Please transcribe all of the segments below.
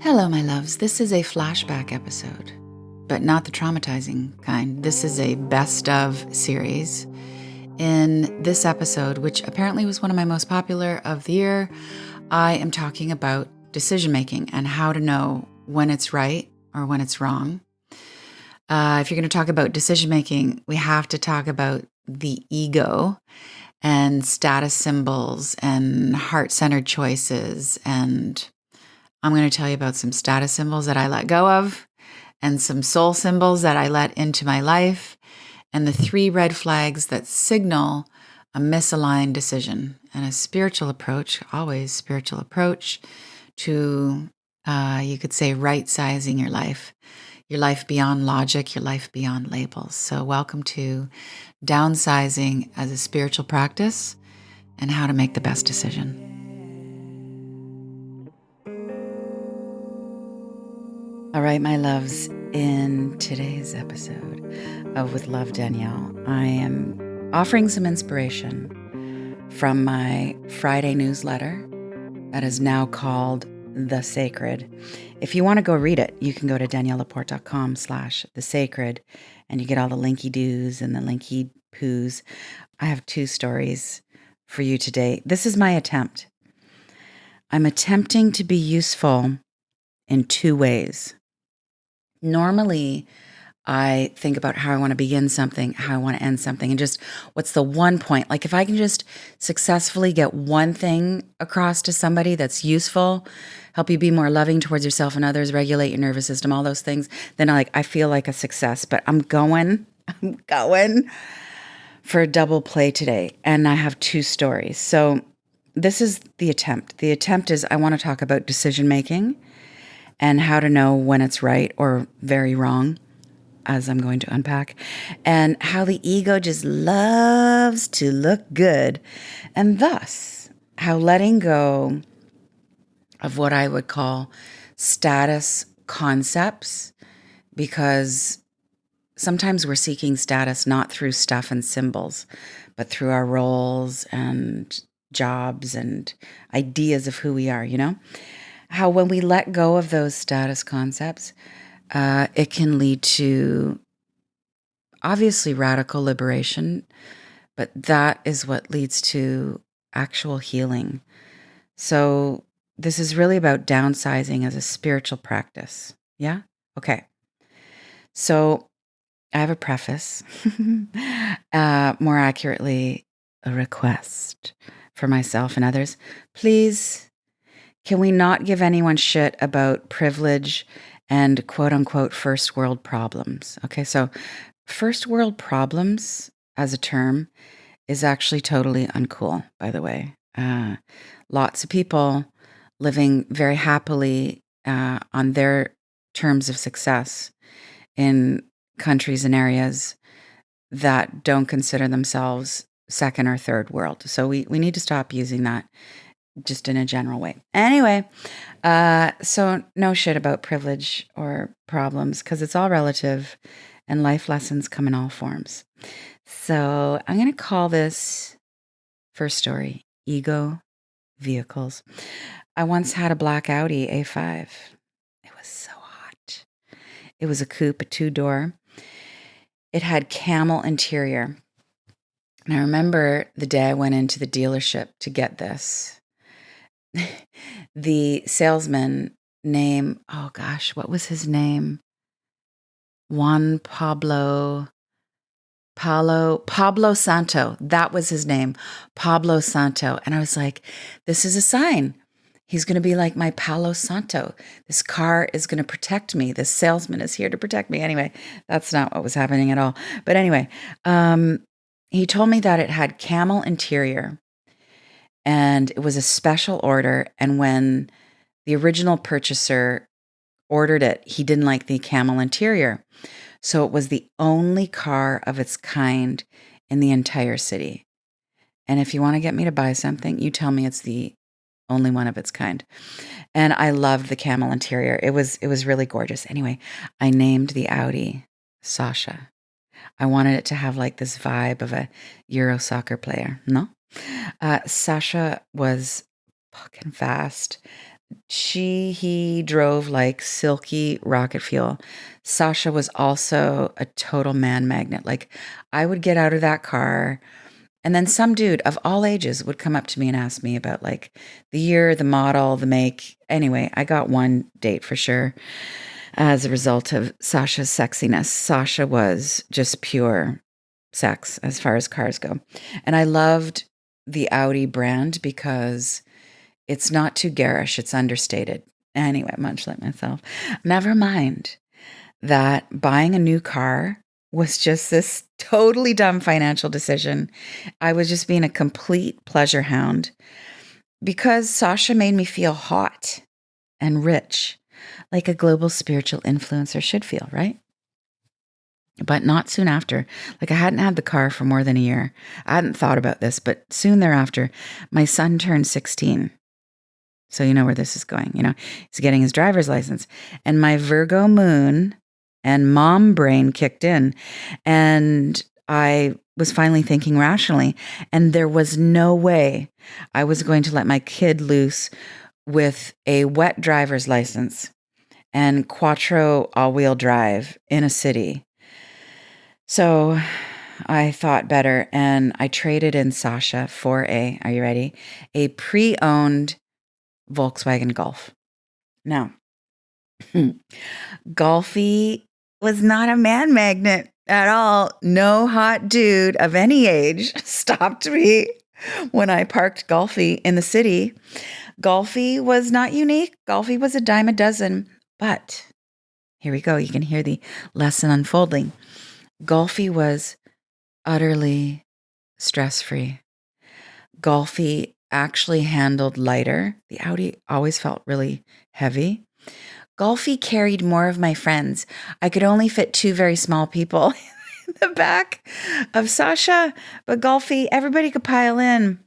Hello, my loves. This is a flashback episode, but not the traumatizing kind. This is a best of series. In this episode, which apparently was one of my most popular of the year, I am talking about decision making and how to know when it's right or when it's wrong. If you're going to talk about decision making, we have to talk about the ego and status symbols and heart-centered choices. And I'm going to tell you about some status symbols that I let go of and some soul symbols that I let into my life and the 3 red flags that signal a misaligned decision and a spiritual approach, always spiritual approach to, you could say, right-sizing your life beyond logic, your life beyond labels. So welcome to Downsizing as a spiritual practice and how to make the best decision. All right, my loves, in today's episode of With Love, Danielle, I am offering some inspiration from my Friday newsletter that is now called The Sacred. If you want to go read it, you can go to daniellelaporte.com/The Sacred, and you get all the linky doos and the linky poos. I have 2 stories for you today. This is my attempt. I'm attempting to be useful in 2 ways. Normally, I think about how I want to begin something, how I want to end something, and just what's the one point. Like if I can just successfully get one thing across to somebody that's useful, help you be more loving towards yourself and others, regulate your nervous system, all those things, then I feel like a success. But I'm going for a double play today, and I have 2 stories. So this is the attempt. The attempt is I want to talk about decision making and how to know when it's right or very wrong, as I'm going to unpack, and how the ego just loves to look good, and thus how letting go of what I would call status concepts, because sometimes we're seeking status not through stuff and symbols, but through our roles and jobs and ideas of who we are, How when we let go of those status concepts, it can lead to obviously radical liberation, but that is what leads to actual healing. So this is really about downsizing as a spiritual practice. Yeah? Okay. So I have a preface, more accurately, a request for myself and others. Please, can we not give anyone shit about privilege and quote unquote first world problems? Okay, so first world problems as a term is actually totally uncool, by the way. Lots of people living very happily on their terms of success in countries and areas that don't consider themselves second or third world. So we need to stop using that just in a general way. Anyway, so no shit about privilege or problems because it's all relative and life lessons come in all forms. So I'm going to call this first story, Ego Vehicles. I once had a black Audi A5. It was so hot. It was a coupe, a 2-door. It had camel interior. And I remember the day I went into the dealership to get this. The salesman name, oh gosh, what was his name? Juan Pablo Santo. That was his name, Pablo Santo. And I was like, this is a sign. He's going to be like my Palo Santo. This car is going to protect me. This salesman is here to protect me. Anyway, that's not what was happening at all. But anyway, he told me that it had camel interior and it was a special order. And when the original purchaser ordered it, he didn't like the camel interior. So it was the only car of its kind in the entire city. And if you want to get me to buy something, you tell me it's the only one of its kind. And I loved the camel interior. It was really gorgeous. Anyway, I named the Audi Sasha. I wanted it to have like this vibe of a Euro soccer player. No? Sasha was fucking fast. he drove like silky rocket fuel. Sasha was also a total man magnet. Like, I would get out of that car, and then some dude of all ages would come up to me and ask me about like the year, the model, the make. Anyway, I got one date for sure as a result of Sasha's sexiness. Sasha was just pure sex as far as cars go. And I loved the Audi brand because it's not too garish, it's understated. Anyway, much like myself. Never mind that buying a new car was just this totally dumb financial decision. I was just being a complete pleasure hound because Sasha made me feel hot and rich, like a global spiritual influencer should feel, right? But not soon after. Like, I hadn't had the car for more than a year. I hadn't thought about this, but soon thereafter, my son turned 16. So you know where this is going. He's getting his driver's license. And my Virgo moon and mom brain kicked in. And I was finally thinking rationally. And there was no way I was going to let my kid loose with a wet driver's license and quattro all-wheel drive in a city. So I thought better, and I traded in Sasha for are you ready? A pre-owned Volkswagen Golf. Now, Golfy was not a man magnet at all. No hot dude of any age stopped me when I parked Golfy in the city. Golfy was not unique. Golfy was a dime a dozen. But here we go. You can hear the lesson unfolding. Golfy was utterly stress-free. Golfy actually handled lighter. The Audi always felt really heavy. Golfy carried more of my friends. I could only fit 2 very small people in the back of Sasha, but Golfy, everybody could pile in.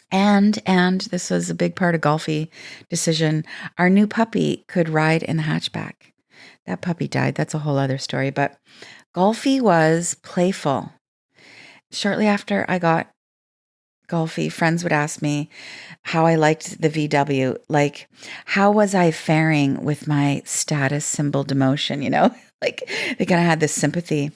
And this was a big part of Golfy decision. Our new puppy could ride in the hatchback. That puppy died. That's a whole other story. But Golfy was playful. Shortly after I got Golfy, friends would ask me how I liked the VW. Like, how was I faring with my status symbol demotion? Like, they kind of had this sympathy.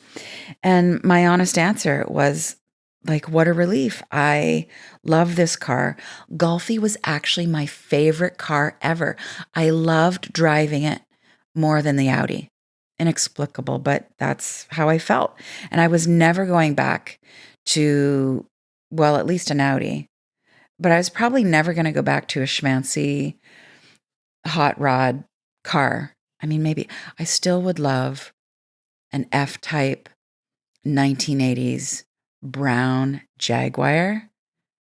And my honest answer was, like, what a relief. I love this car. Golfy was actually my favorite car ever. I loved driving it more than the Audi. Inexplicable, but that's how I felt. And I was never going back to, well, at least an Audi. But I was probably never going to go back to a schmancy hot rod car. I mean, maybe I still would love an F-type 1980s brown Jaguar,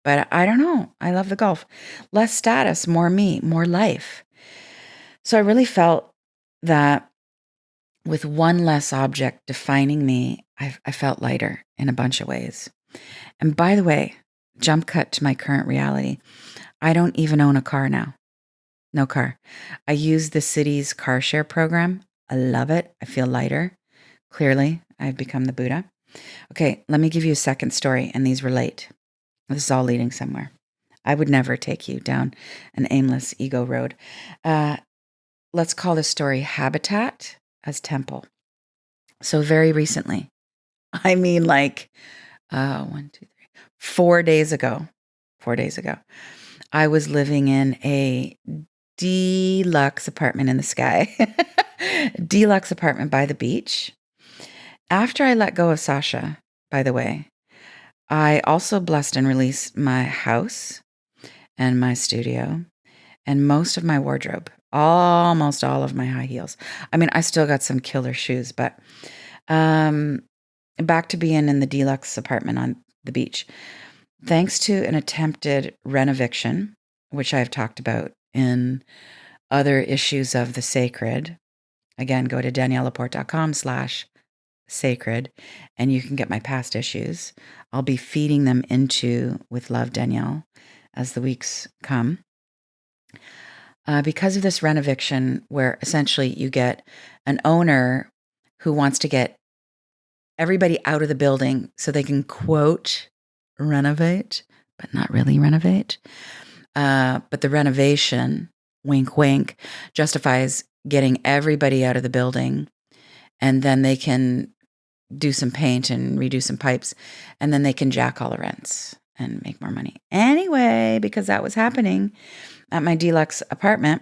but I don't know. I love the Golf. Less status, more me, more life. So I really felt that with one less object defining me, I felt lighter in a bunch of ways. And by the way, jump cut to my current reality. I don't even own a car now. No car. I use the city's car share program. I love it. I feel lighter. Clearly, I've become the Buddha. Okay, let me give you a second story, and these relate. This is all leading somewhere. I would never take you down an aimless ego road. Let's call this story Habitat as Temple. So very recently, I mean, like 4 days ago, I was living in a deluxe apartment in the sky, deluxe apartment by the beach. After I let go of Sasha, by the way, I also blessed and released my house and my studio and most of my wardrobe, almost all of my high heels. I mean, I still got some killer shoes, but back to being in the deluxe apartment on the beach. Thanks to an attempted renoviction, which I've talked about in other issues of the sacred. Again, go to daniellelaporte.com/sacred, and you can get my past issues. I'll be feeding them into With Love, Danielle, as the weeks come. Because of this renoviction, where essentially you get an owner who wants to get everybody out of the building so they can, quote, renovate, but not really renovate. But the renovation wink, wink, justifies getting everybody out of the building, and then they can do some paint and redo some pipes, and then they can jack all the rents and make more money. Anyway, because that was happening at my deluxe apartment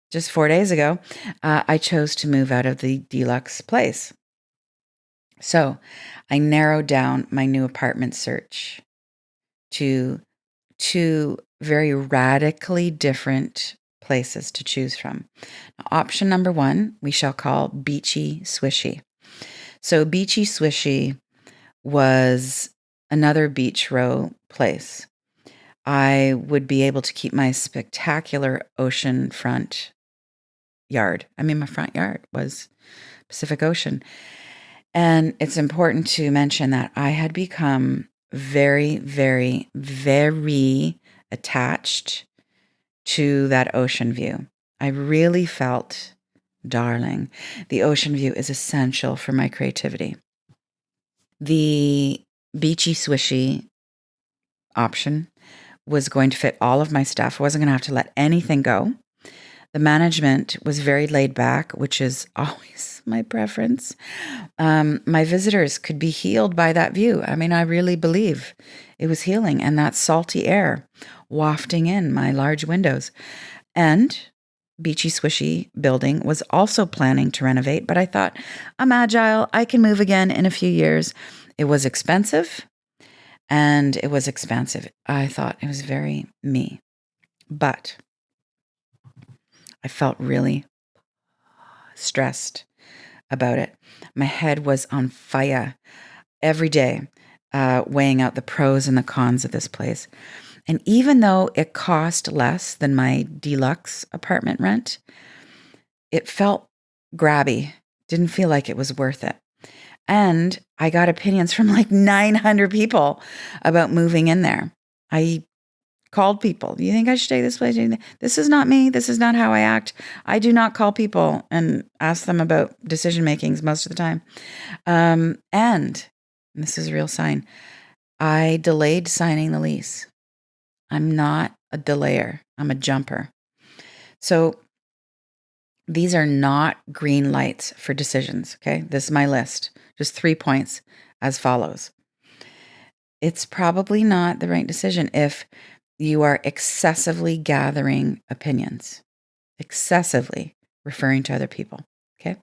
just 4 days ago, I chose to move out of the deluxe place. So I narrowed down my new apartment search to two very radically different places to choose from. Option number one, we shall call Beachy Swishy. So Beachy Swishy was another beach row place. I would be able to keep my spectacular ocean front yard. I mean, my front yard was Pacific Ocean. And it's important to mention that I had become very, very, very attached to that ocean view. I really felt, darling, the ocean view is essential for my creativity. The Beachy Swishy option was going to fit all of my stuff. I wasn't going to have to let anything go. The management was very laid back, which is always my preference. My visitors could be healed by that view. I mean, I really believe it was healing, and that salty air wafting in my large windows. And Beachy Swishy building was also planning to renovate, but I thought, I'm agile. I can move again in a few years. It was expensive, and it was expansive. I thought it was very me. But I felt really stressed about it. My head was on fire every day, weighing out the pros and the cons of this place. And even though it cost less than my deluxe apartment rent, it felt grabby. Didn't feel like it was worth it. And I got opinions from like 900 people about moving in there. I called people. Do you think I should stay this place? This is not me. This is not how I act. I do not call people and ask them about decision makings most of the time. And this is a real sign. I delayed signing the lease. I'm not a delayer. I'm a jumper. So these are not green lights for decisions. Okay. This is my list. Just 3 points as follows. It's probably not the right decision if you are excessively gathering opinions, excessively referring to other people, okay?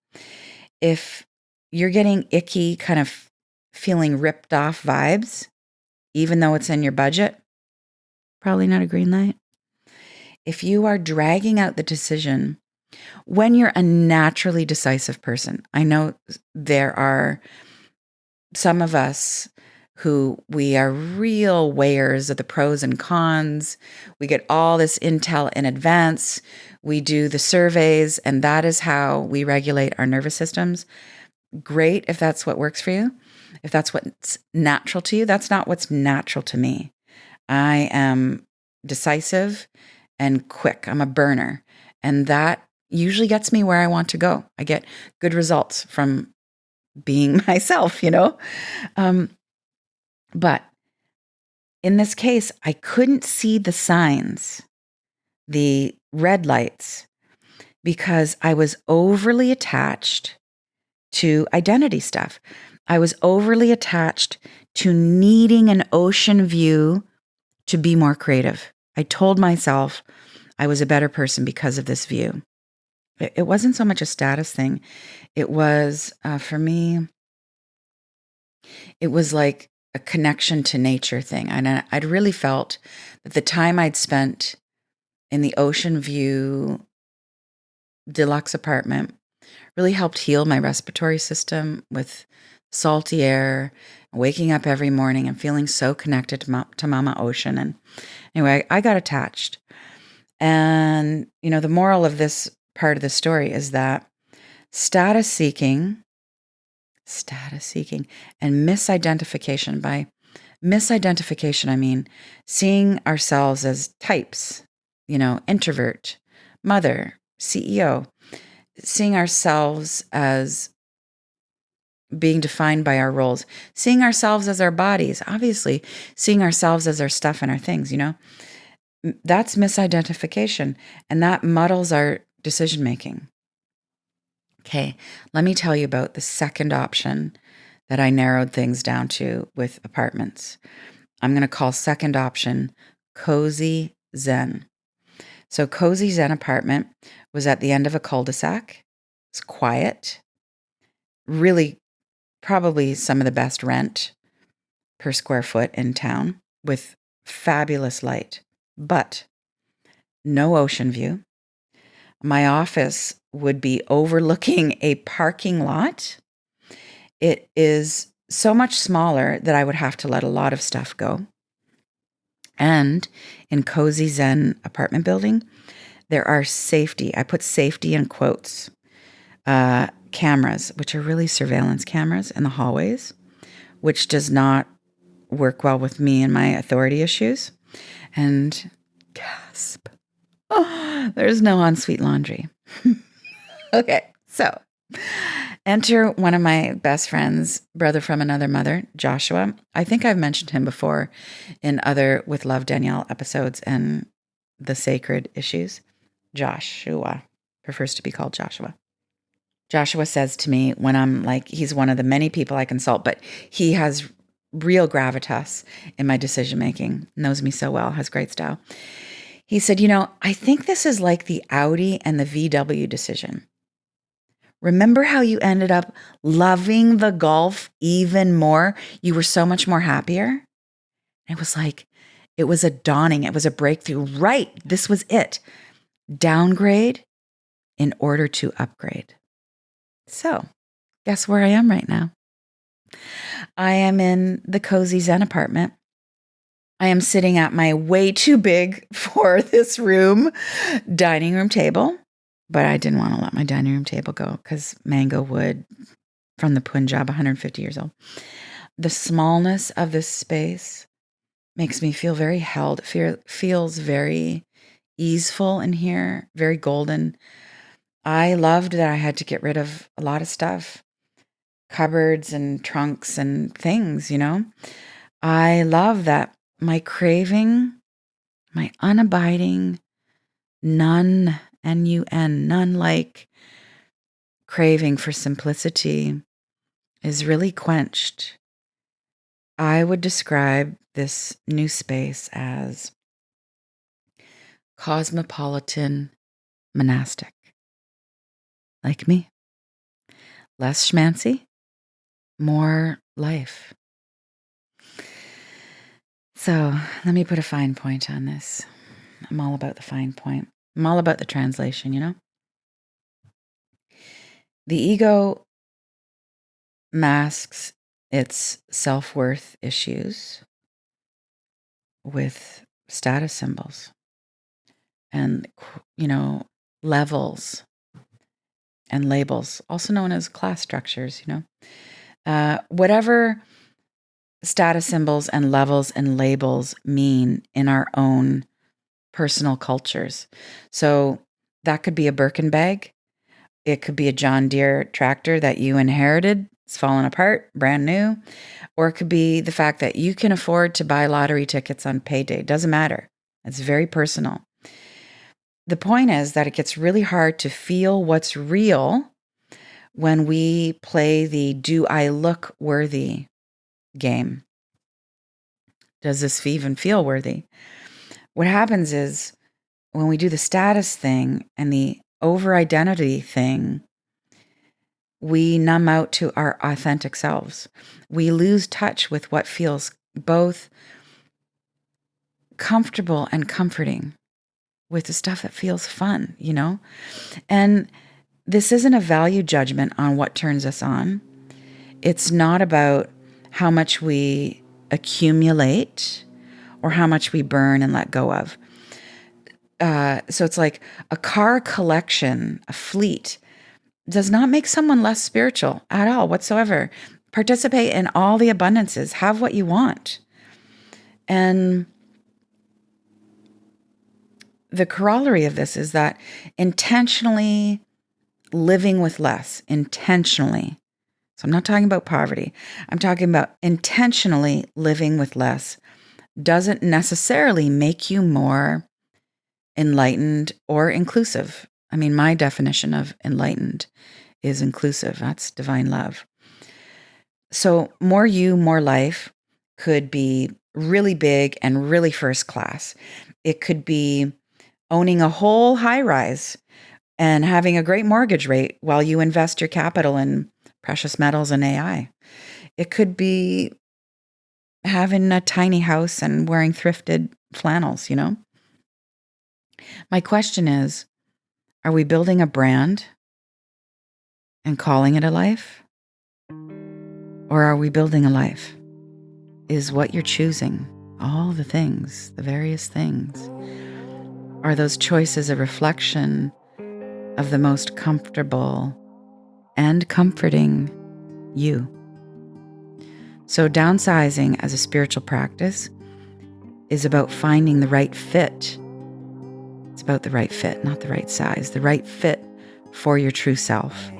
If you're getting icky, kind of feeling ripped off vibes, even though it's in your budget, probably not a green light. If you are dragging out the decision when you're a naturally decisive person, I know there are some of us who we are real weighers of the pros and cons. We get all this intel in advance. We do the surveys, and that is how we regulate our nervous systems. Great if that's what works for you. If that's what's natural to you, that's not what's natural to me. I am decisive and quick. I'm a burner. And that usually gets me where I want to go. I get good results from being myself, you know? But in this case, I couldn't see the signs, the red lights, because I was overly attached to identity stuff. I was overly attached to needing an ocean view to be more creative. I told myself I was a better person because of this view. It wasn't so much a status thing. It was, for me, it was like a connection to nature thing. And I'd really felt that the time I'd spent in the ocean view deluxe apartment really helped heal my respiratory system with salty air, waking up every morning and feeling so connected to Mama Ocean. And anyway, I got attached. And, you know, the moral of this part of the story is that status seeking and misidentification. By misidentification, I mean seeing ourselves as types, you know, introvert, mother, CEO, seeing ourselves as being defined by our roles, seeing ourselves as our bodies, obviously, seeing ourselves as our stuff and our things, you know. That's misidentification, and that muddles our decision making. Okay, let me tell you about the second option that I narrowed things down to with apartments. I'm going to call second option Cozy Zen. So, Cozy Zen apartment was at the end of a cul-de-sac. It's quiet, really, probably some of the best rent per square foot in town with fabulous light, but no ocean view. My office would be overlooking a parking lot. It is so much smaller that I would have to let a lot of stuff go. And in Cozy Zen apartment building, there are safety. I put safety in quotes. Cameras, which are really surveillance cameras in the hallways, which does not work well with me and my authority issues. And gasp. Oh, there's no ensuite laundry. Okay, so enter one of my best friends, brother from another mother, Joshua. I think I've mentioned him before in other With Love Danielle episodes and the sacred issues. Joshua prefers to be called Joshua. Joshua says to me when I'm like, he's one of the many people I consult, but he has real gravitas in my decision making, knows me so well, has great style. He said, I think this is like the Audi and the VW decision. Remember how you ended up loving the Golf even more? You were so much more happier. It was like, it was a dawning. It was a breakthrough. Right. This was it. Downgrade in order to upgrade. So guess where I am right now? I am in the Cozy Zen apartment. I am sitting at my way too big for this room dining room table, but I didn't want to let my dining room table go because mango wood from the Punjab, 150 years old. The smallness of this space makes me feel very held. It feels very easeful in here, very golden. I loved that I had to get rid of a lot of stuff, cupboards and trunks and things, I love that my craving, my unabiding, none, N-U-N, none-like craving for simplicity is really quenched. I would describe this new space as cosmopolitan monastic. Like me. Less schmancy, more life. So let me put a fine point on this. I'm all about the fine point. I'm all about the translation, The ego masks its self-worth issues with status symbols and, levels and labels, also known as class structures, whatever status symbols and levels and labels mean in our own personal cultures. So that could be a Birkin bag. It could be a John Deere tractor that you inherited. It's fallen apart, brand new. Or it could be the fact that you can afford to buy lottery tickets on payday. Doesn't matter. It's very personal. The point is that it gets really hard to feel what's real when we play the do I look worthy game. Does this even feel worthy? What happens is when we do the status thing and the over-identity thing, we numb out to our authentic selves. We lose touch with what feels both comfortable and comforting, with the stuff that feels fun, And this isn't a value judgment on what turns us on. It's not about how much we accumulate or how much we burn and let go of. So it's like a car collection, a fleet, does not make someone less spiritual at all whatsoever. Participate in all the abundances. Have what you want. And the corollary of this is that intentionally living with less, intentionally. So I'm not talking about poverty. I'm talking about intentionally living with less doesn't necessarily make you more enlightened or inclusive. I mean, my definition of enlightened is inclusive. That's divine love. So more you, more life could be really big and really first class. It could be owning a whole high rise and having a great mortgage rate while you invest your capital in precious metals and AI. It could be having a tiny house and wearing thrifted flannels, you know? My question is, are we building a brand and calling it a life? Or are we building a life? Is what you're choosing, all the things, the various things, are those choices a reflection of the most comfortable and comforting you? So downsizing as a spiritual practice is about finding the right fit. It's about the right fit, not the right size, the right fit for your true self.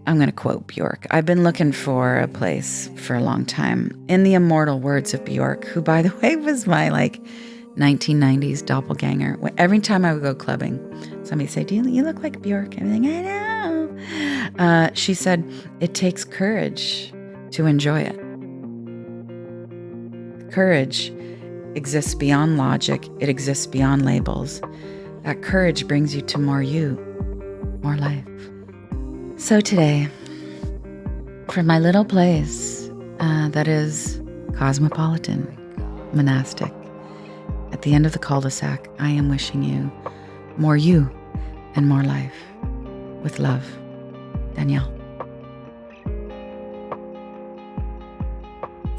I'm going to quote Bjork. I've been looking for a place for a long time. In the immortal words of Bjork, who, by the way, was my 1990s doppelganger. Every time I would go clubbing, somebody say, you look like Bjork. And I'm like, I know. She said, it takes courage to enjoy it. Courage exists beyond logic. It exists beyond labels. That courage brings you to more you, more life. So today, from my little place that is cosmopolitan, monastic, at the end of the cul-de-sac, I am wishing you more you and more life. With love, Danielle.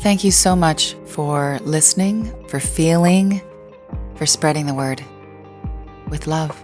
Thank you so much for listening, for feeling, for spreading the word. With love.